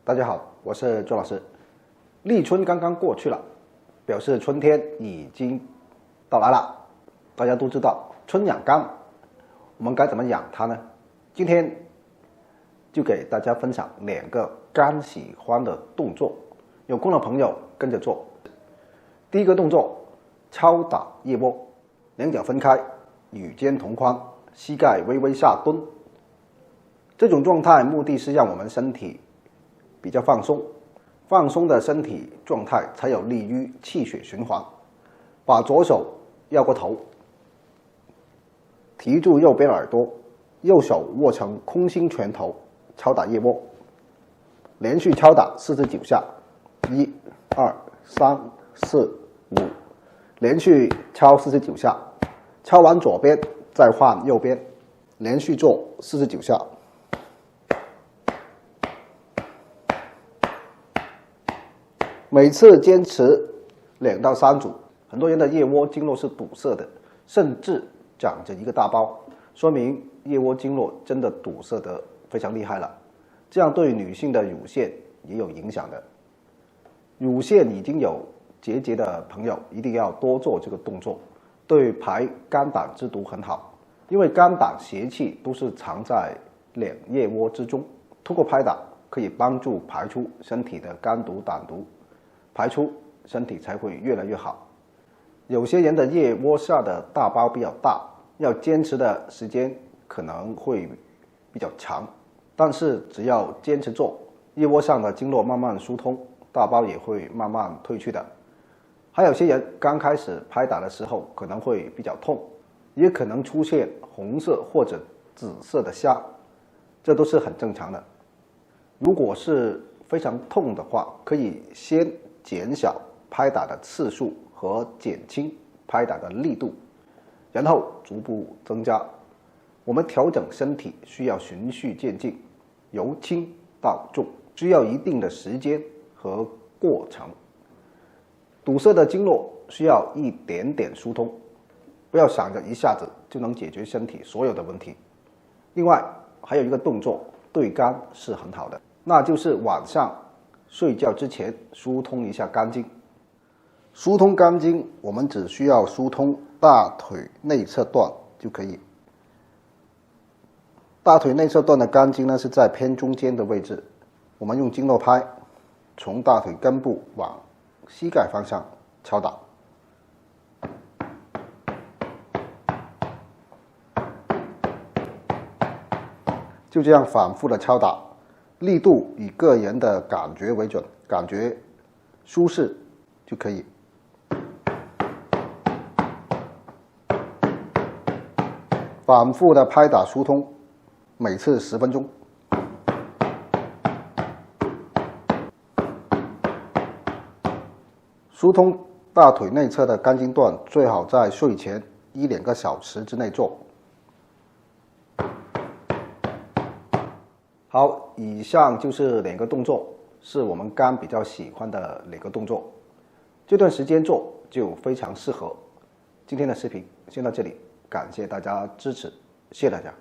大家好，我是周老师。立春刚刚过去了，表示春天已经到来了。大家都知道春养肝，我们该怎么养它呢？今天就给大家分享2个肝喜欢的动作，有空的朋友跟着做。第一个动作，敲打腋窝，两脚分开，与肩同宽，膝盖微微下蹲。这种状态目的是让我们身体比较放松，放松的身体状态才有利于气血循环。把左手绕过头，提住右边耳朵，右手握成空心拳头，敲打腋窝，连续敲打49下，1、2、3、4、5，连续敲49下。敲完左边再换右边，连续做49下。每次坚持2到3组。很多人的腋窝经络是堵塞的，甚至长着一个大包，说明腋窝经络真的堵塞得非常厉害了。这样对女性的乳腺也有影响的。乳腺已经有结节的朋友一定要多做这个动作，对排肝胆之毒很好。因为肝胆邪气都是藏在2腋窝之中，通过拍打可以帮助排出身体的肝毒胆毒，排出身体才会越来越好。有些人的腋窝下的大包比较大，要坚持的时间可能会比较长，但是只要坚持做，腋窝上的经络慢慢疏通，大包也会慢慢退去的。还有些人刚开始拍打的时候可能会比较痛，也可能出现红色或者紫色的痂，这都是很正常的。如果是非常痛的话，可以先减小拍打的次数和减轻拍打的力度，然后逐步增加。我们调整身体需要循序渐进，由轻到重，需要一定的时间和过程。堵塞的经络需要一点点疏通，不要想着一下子就能解决身体所有的问题。另外还有一个动作对肝是很好的，那就是晚上睡觉之前疏通一下肝经。疏通肝经，我们只需要疏通大腿内侧段就可以。大腿内侧段的肝经呢是在偏中间的位置，我们用经络拍，从大腿根部往膝盖方向敲打。就这样反复的敲打，力度以个人的感觉为准，感觉舒适就可以。反复的拍打疏通，每次10分钟。疏通大腿内侧的肝经段，最好在睡前1-2个小时之内做。好，以上就是2个动作，是我们肝比较喜欢的2个动作。这段时间做就非常适合。今天的视频先到这里，感谢大家支持，谢谢大家。